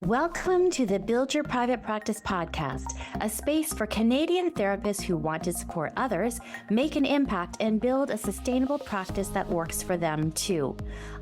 Welcome to the Build Your Private Practice podcast, a space for Canadian therapists who want to support others, make an impact, and build a sustainable practice that works for them too.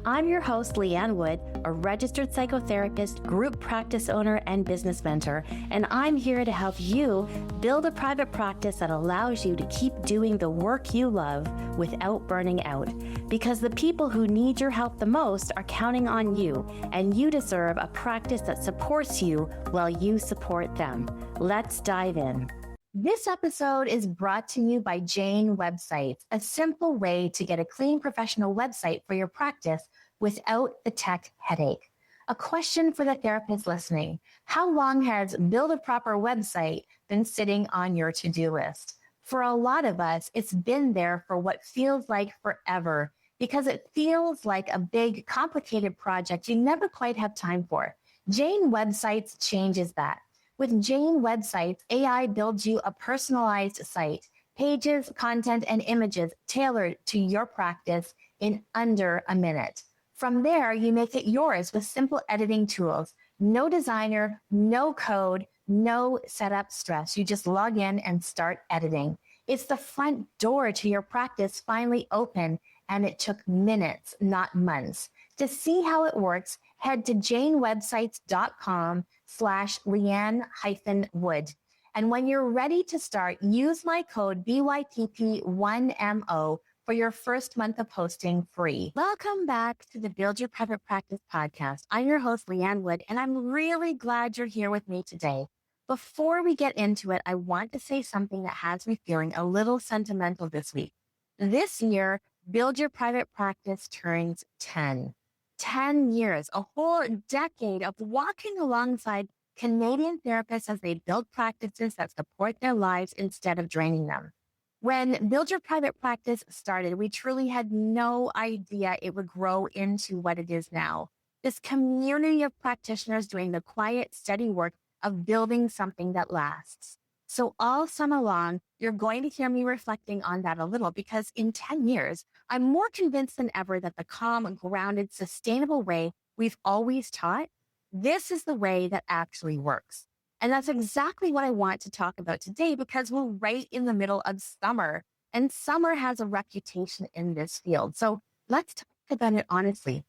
I'm your host, Liane Wood, a registered psychotherapist, group practice owner, and business mentor, and I'm here to help you build a private practice that allows you to keep doing the work you love without burning out. Because the people who need your help the most are counting on you, and you deserve a practice that supports you while you support them. Let's dive in. This episode is brought to you by Jane Websites, a simple way to get a clean professional website for your practice without the tech headache. A question for the therapist listening: how long has build a proper website been sitting on your to-do list? For a lot of us, it's been there for what feels like forever, because it feels like a big, complicated project you never quite have time for. Jane Websites changes that. With Jane Websites, AI builds you a personalized site, pages, content, and images tailored to your practice in under a minute. From there, you make it yours with simple editing tools. No designer, no code, no setup stress. You just log in and start editing. It's the front door to your practice finally open, and it took minutes, not months. To see how it works, head to janewebsites.com/Liane-Wood. And when you're ready to start, use my code BYTP1MO for your first month of hosting free. Welcome back to the Build Your Private Practice podcast. I'm your host, Liane Wood, and I'm really glad you're here with me today. Before we get into it, I want to say something that has me feeling a little sentimental this week. This year, Build Your Private Practice turns 10. 10 years, a whole decade of walking alongside Canadian therapists as they build practices that support their lives instead of draining them. When Build Your Private Practice started, we truly had no idea it would grow into what it is now. This community of practitioners doing the quiet, steady work of building something that lasts. So all summer long, you're going to hear me reflecting on that a little, because in 10 years, I'm more convinced than ever that the calm, grounded, sustainable way we've always taught, this is the way that actually works. And that's exactly what I want to talk about today, because we're right in the middle of summer, and summer has a reputation in this field. So let's talk about it honestly.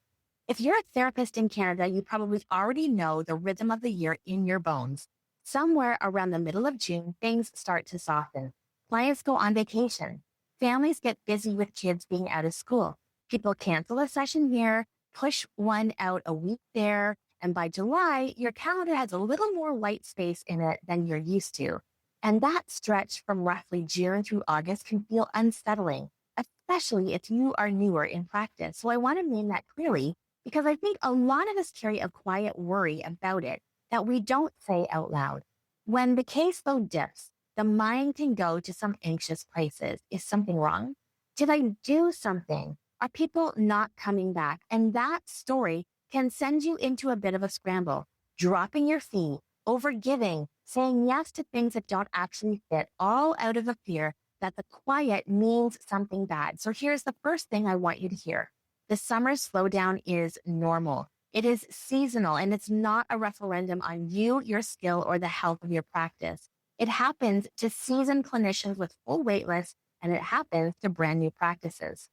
If you're a therapist in Canada, you probably already know the rhythm of the year in your bones. Somewhere around the middle of June, things start to soften. Clients go on vacation. Families get busy with kids being out of school. People cancel a session here, push one out a week there, and by July, your calendar has a little more white space in it than you're used to. And that stretch from roughly June through August can feel unsettling, especially if you are newer in practice. So I want to name that clearly, because I think a lot of us carry a quiet worry about it that we don't say out loud. When the caseload dips, the mind can go to some anxious places. Is something wrong? Did I do something? Are people not coming back? And that story can send you into a bit of a scramble, dropping your feet, overgiving, saying yes to things that don't actually fit, all out of a fear that the quiet means something bad. So here's the first thing I want you to hear. The summer slowdown is normal. It is seasonal, and it's not a referendum on you, your skill, or the health of your practice. It happens to seasoned clinicians with full wait lists, and it happens to brand new practices.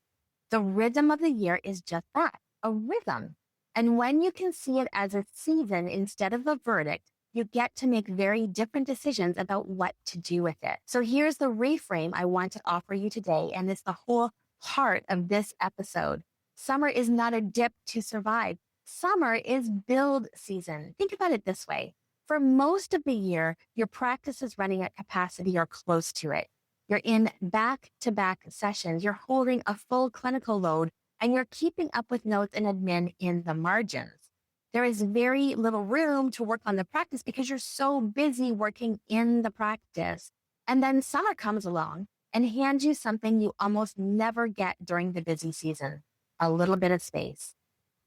The rhythm of the year is just that, a rhythm. And when you can see it as a season instead of a verdict, you get to make very different decisions about what to do with it. So here's the reframe I want to offer you today, and it's the whole heart of this episode. Summer is not a dip to survive. Summer is build season. Think about it this way. For most of the year, your practice is running at capacity or close to it. You're in back-to-back sessions. You're holding a full clinical load, and you're keeping up with notes and admin in the margins. There is very little room to work on the practice because you're so busy working in the practice. And then summer comes along and hands you something you almost never get during the busy season: a little bit of space.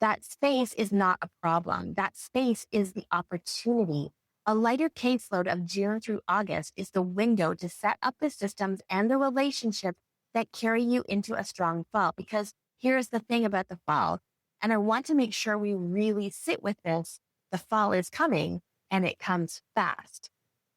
That space is not a problem. That space is the opportunity. A lighter caseload of June through August is the window to set up the systems and the relationships that carry you into a strong fall. Because here's the thing about the fall, and I want to make sure we really sit with this: the fall is coming and it comes fast.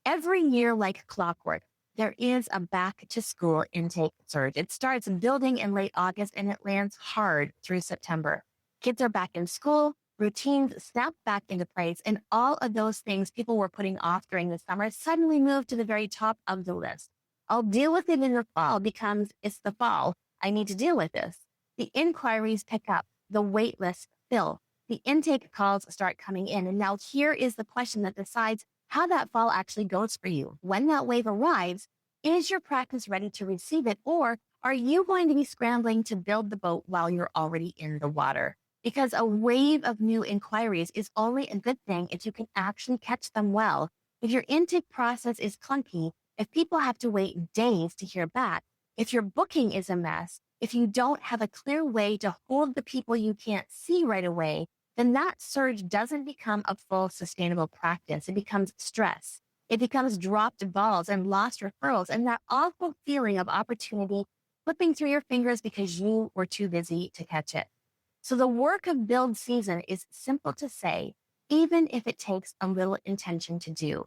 Every year, like clockwork, there is a back to school intake surge. It starts building in late August and it lands hard through September. Kids are back in school, routines snap back into place, and all of those things people were putting off during the summer suddenly move to the very top of the list. I'll deal with it in the fall because it's the fall. I need to deal with this. The inquiries pick up, the wait lists fill, the intake calls start coming in. And now here is the question that decides how that fall actually goes for you. When that wave arrives, is your practice ready to receive it, or are you going to be scrambling to build the boat while you're already in the water? Because a wave of new inquiries is only a good thing if you can actually catch them well. If your intake process is clunky, if people have to wait days to hear back, if your booking is a mess, if you don't have a clear way to hold the people you can't see right away, then that surge doesn't become a full sustainable practice. It becomes stress. It becomes dropped balls and lost referrals and that awful feeling of opportunity slipping through your fingers because you were too busy to catch it. So the work of build season is simple to say, even if it takes a little intention to do.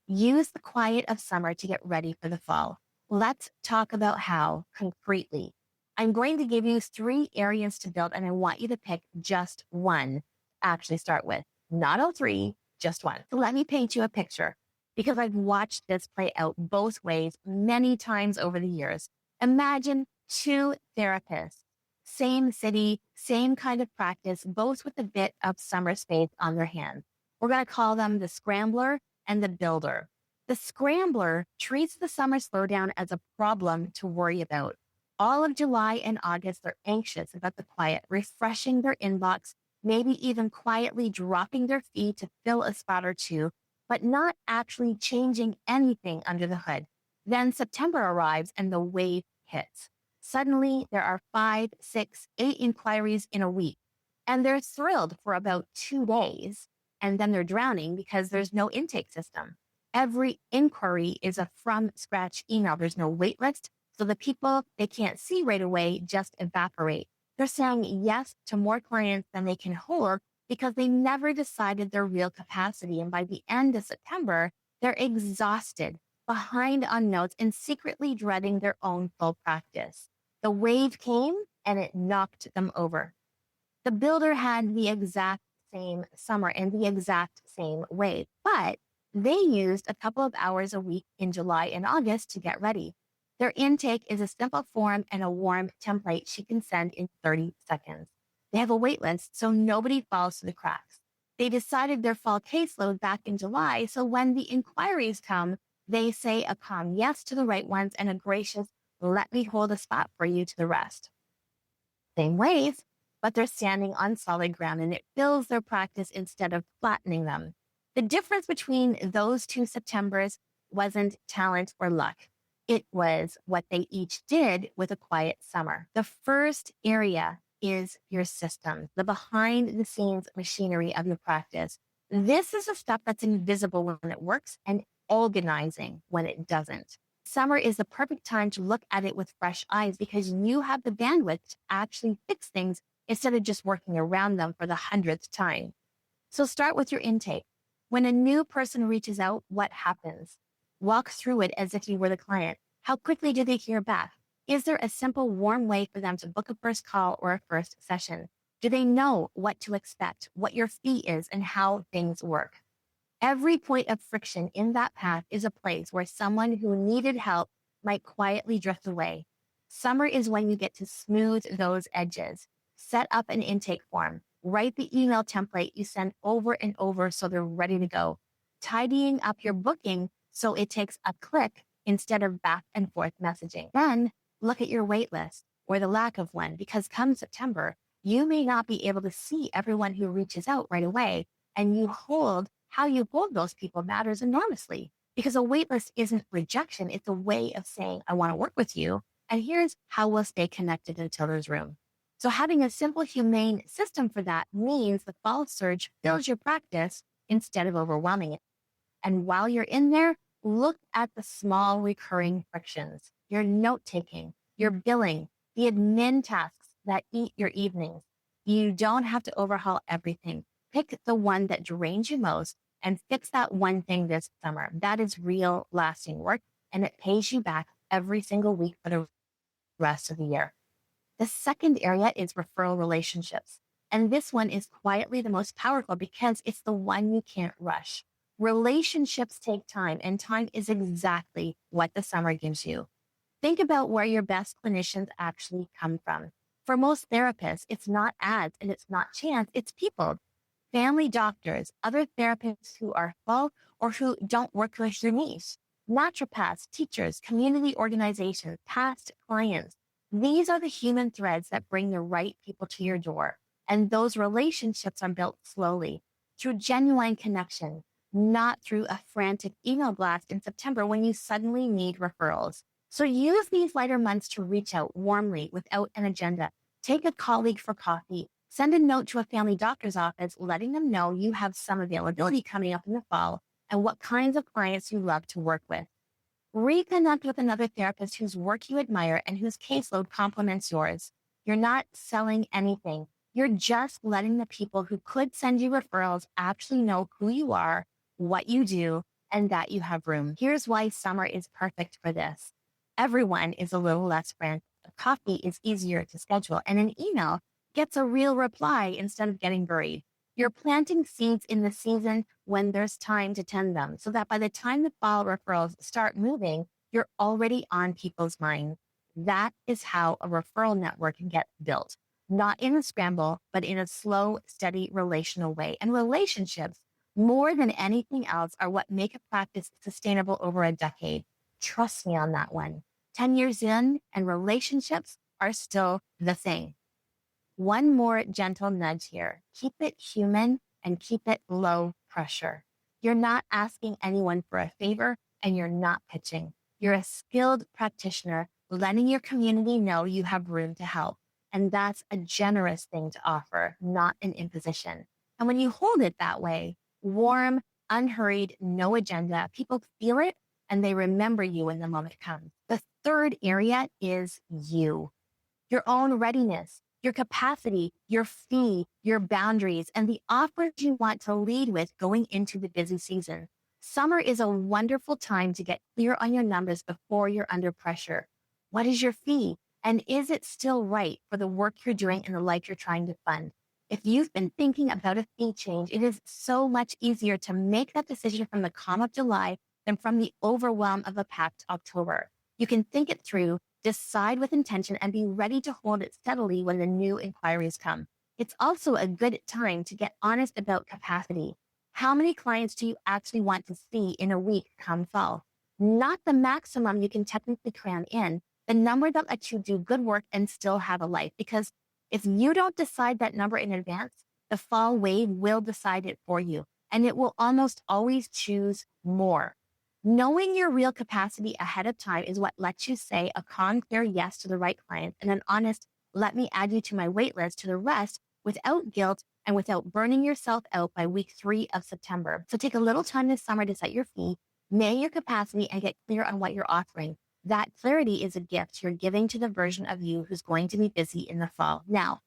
Use the quiet of summer to get ready for the fall. Let's talk about how concretely. I'm going to give you 3 areas to build, and I want you to pick just one to actually start with. Not all 3, just one. So let me paint you a picture because I've watched this play out both ways many times over the years. Imagine 2 therapists, same city, same kind of practice, both with a bit of summer space on their hands. We're going to call them the scrambler and the builder. The scrambler treats the summer slowdown as a problem to worry about. All of July and August, they're anxious about the quiet, refreshing their inbox, maybe even quietly dropping their fee to fill a spot or 2, but not actually changing anything under the hood. Then September arrives and the wave hits. Suddenly, there are 5, 6, 8 inquiries in a week, and they're thrilled for about 2 days, and then they're drowning because there's no intake system. Every inquiry is a from-scratch email. There's no wait list, so the people they can't see right away just evaporate. They're saying yes to more clients than they can hold because they never decided their real capacity. And by the end of September, they're exhausted, behind on notes, and secretly dreading their own full practice. The wave came and it knocked them over. The builder had the exact same summer and the exact same wave, but they used a couple of hours a week in July and August to get ready. Their intake is a simple form and a warm template she can send in 30 seconds. They have a wait list, so nobody falls through the cracks. They decided their fall caseload back in July, so when the inquiries come, they say a calm yes to the right ones and a gracious, let me hold a spot for you to the rest. Same ways, but they're standing on solid ground and it fills their practice instead of flattening them. The difference between those 2 Septembers wasn't talent or luck. It was what they each did with a quiet summer. The first area is your system, the behind the scenes machinery of your practice. This is the stuff that's invisible when it works and organizing when it doesn't. Summer is the perfect time to look at it with fresh eyes because you have the bandwidth to actually fix things instead of just working around them for the 100th time. So start with your intake. When a new person reaches out, what happens? Walk through it as if you were the client. How quickly do they hear back? Is there a simple, warm way for them to book a first call or a first session? Do they know what to expect, what your fee is, and how things work? Every point of friction in that path is a place where someone who needed help might quietly drift away. Summer is when you get to smooth those edges. Set up an intake form. Write the email template you send over and over so they're ready to go. Tidying up your booking so it takes a click instead of back and forth messaging. Then look at your wait list or the lack of one, because come September, you may not be able to see everyone who reaches out right away, and how you hold those people matters enormously, because a wait list isn't rejection. It's a way of saying, I want to work with you, and here's how we'll stay connected until there's room. So having a simple, humane system for that means the fall surge fills your practice instead of overwhelming it. And while you're in there, look at the small recurring frictions, your note-taking, your billing, the admin tasks that eat your evenings. You don't have to overhaul everything. Pick the one that drains you most and fix that one thing this summer. That is real lasting work, and it pays you back every single week for the rest of the year. The second area is referral relationships. And this one is quietly the most powerful because it's the one you can't rush. Relationships take time, and time is exactly what the summer gives you. Think about where your best clinicians actually come from. For most therapists, it's not ads and it's not chance, it's people. Family doctors, other therapists who are full or who don't work with your niche, naturopaths, teachers, community organizations, past clients. These are the human threads that bring the right people to your door. And those relationships are built slowly through genuine connection, not through a frantic email blast in September when you suddenly need referrals. So use these lighter months to reach out warmly without an agenda. Take a colleague for coffee. Send a note to a family doctor's office, letting them know you have some availability coming up in the fall and what kinds of clients you love to work with. Reconnect with another therapist whose work you admire and whose caseload complements yours. You're not selling anything. You're just letting the people who could send you referrals actually know who you are, what you do, and that you have room. Here's why summer is perfect for this. Everyone is a little less frantic. Coffee is easier to schedule, and an email gets a real reply instead of getting buried. You're planting seeds in the season when there's time to tend them, so that by the time the fall referrals start moving, you're already on people's minds. That is how a referral network gets built, not in a scramble, but in a slow, steady relational way. And relationships, more than anything else, are what make a practice sustainable over a decade. Trust me on that one. 10 years in, and relationships are still the thing. One more gentle nudge here. Keep it human and keep it low pressure. You're not asking anyone for a favor and you're not pitching. You're a skilled practitioner letting your community know you have room to help. And that's a generous thing to offer, not an imposition. And when you hold it that way, warm, unhurried, no agenda, people feel it and they remember you when the moment comes. The third area is you, your own readiness, your capacity, your fee, your boundaries, and the offers you want to lead with going into the busy season. Summer is a wonderful time to get clear on your numbers before you're under pressure. What is your fee? And is it still right for the work you're doing and the life you're trying to fund? If you've been thinking about a fee change, it is so much easier to make that decision from the calm of July than from the overwhelm of a packed October. You can think it through, decide with intention, and be ready to hold it steadily when the new inquiries come. It's also a good time to get honest about capacity. How many clients do you actually want to see in a week come fall? Not the maximum you can technically cram in, the number that lets you do good work and still have a life. Because if you don't decide that number in advance, the fall wave will decide it for you, and it will almost always choose more. Knowing your real capacity ahead of time is what lets you say a calm, clear yes to the right client and an honest, let me add you to my wait list to the rest without guilt and without burning yourself out by week 3 of September. So take a little time this summer to set your fee, know your capacity, and get clear on what you're offering. That clarity is a gift you're giving to the version of you who's going to be busy in the fall. Now,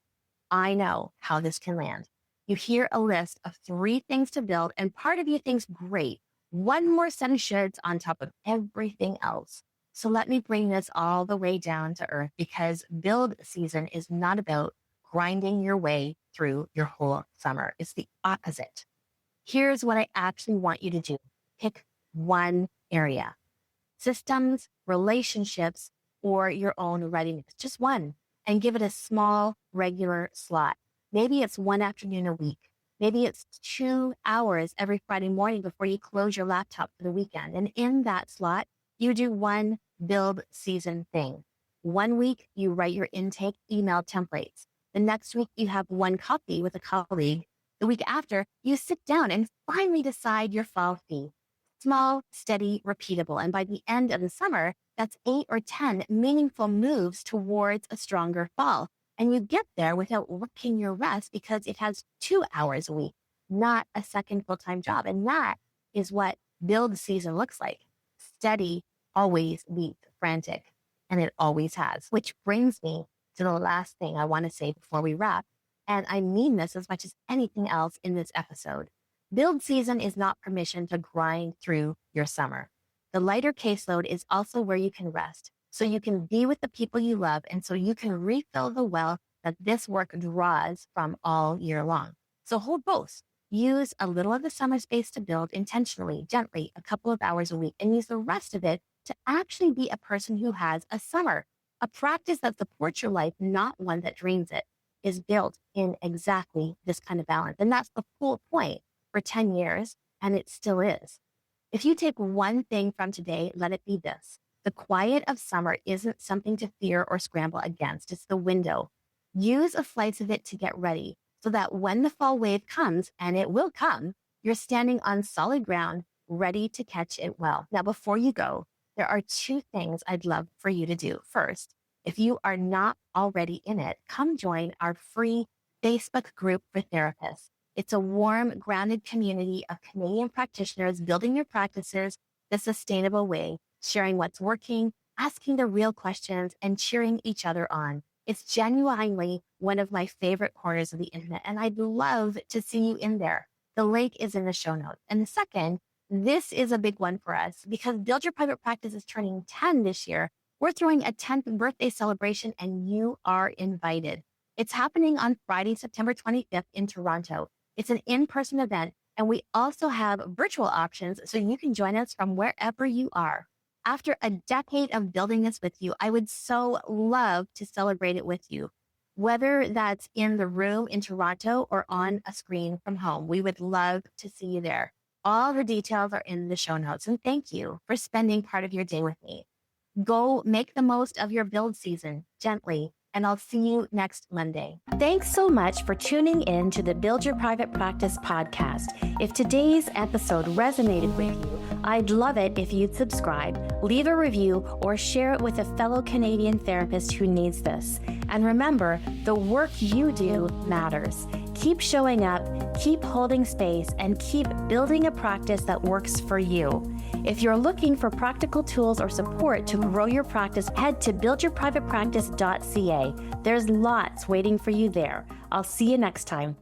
I know how this can land. You hear a list of 3 things to build, and part of you thinks, great, one more set of shoulds on top of everything else. So let me bring this all the way down to earth, because build season is not about grinding your way through your whole summer. It's the opposite. Here's what I actually want you to do. Pick one area: systems, relationships, or your own readiness. Just one, and give it a small, regular slot. Maybe it's one afternoon a week. Maybe it's 2 hours every Friday morning before you close your laptop for the weekend. And in that slot, you do one build season thing. One week, you write your intake email templates. The next week, you have one coffee with a colleague. The week after, you sit down and finally decide your fall fee. Small, steady, repeatable. And by the end of the summer, that's 8 or 10 meaningful moves towards a stronger fall. And you get there without working your rest because it has 2 hours a week, not a second full-time job. And that is what build season looks like. Steady always beats frantic, and it always has. Which brings me to the last thing I want to say before we wrap, And I mean this as much as anything else in this episode. Build season is not permission to grind through your summer. The lighter caseload is also where you can rest, so you can be with the people you love, and so you can refill the well that this work draws from all year long. So hold both. Use a little of the summer space to build intentionally, gently, a couple of hours a week, and use the rest of it to actually be a person who has a summer. A practice that supports your life, not one that drains it, is built in exactly this kind of balance. And that's the whole point for 10 years, and it still is. If you take one thing from today, let it be this. The quiet of summer isn't something to fear or scramble against. It's the window. Use a slice of it to get ready so that when the fall wave comes, and it will come, you're standing on solid ground, ready to catch it well. Now, before you go, there are two things I'd love for you to do. First, if you are not already in it, come join our free Facebook group for therapists. It's a warm, grounded community of Canadian practitioners building their practices the sustainable way, sharing what's working, asking the real questions, and cheering each other on. It's genuinely one of my favorite corners of the internet, and I'd love to see you in there. The link is in the show notes. And the second, this is a big one for us because Build Your Private Practice is turning 10 this year. We're throwing a 10th birthday celebration, and you are invited. It's happening on Friday, September 25th in Toronto. It's an in-person event, and we also have virtual options so you can join us from wherever you are. After a decade of building this with you, I would so love to celebrate it with you. Whether that's in the room in Toronto or on a screen from home, we would love to see you there. All the details are in the show notes, and thank you for spending part of your day with me. Go make the most of your build season gently, and I'll see you next Monday. Thanks so much for tuning in to the Build Your Private Practice podcast. If today's episode resonated with you, I'd love it if you'd subscribe, leave a review, or share it with a fellow Canadian therapist who needs this. And remember, the work you do matters. Keep showing up, keep holding space, and keep building a practice that works for you. If you're looking for practical tools or support to grow your practice, head to buildyourprivatepractice.ca. There's lots waiting for you there. I'll see you next time.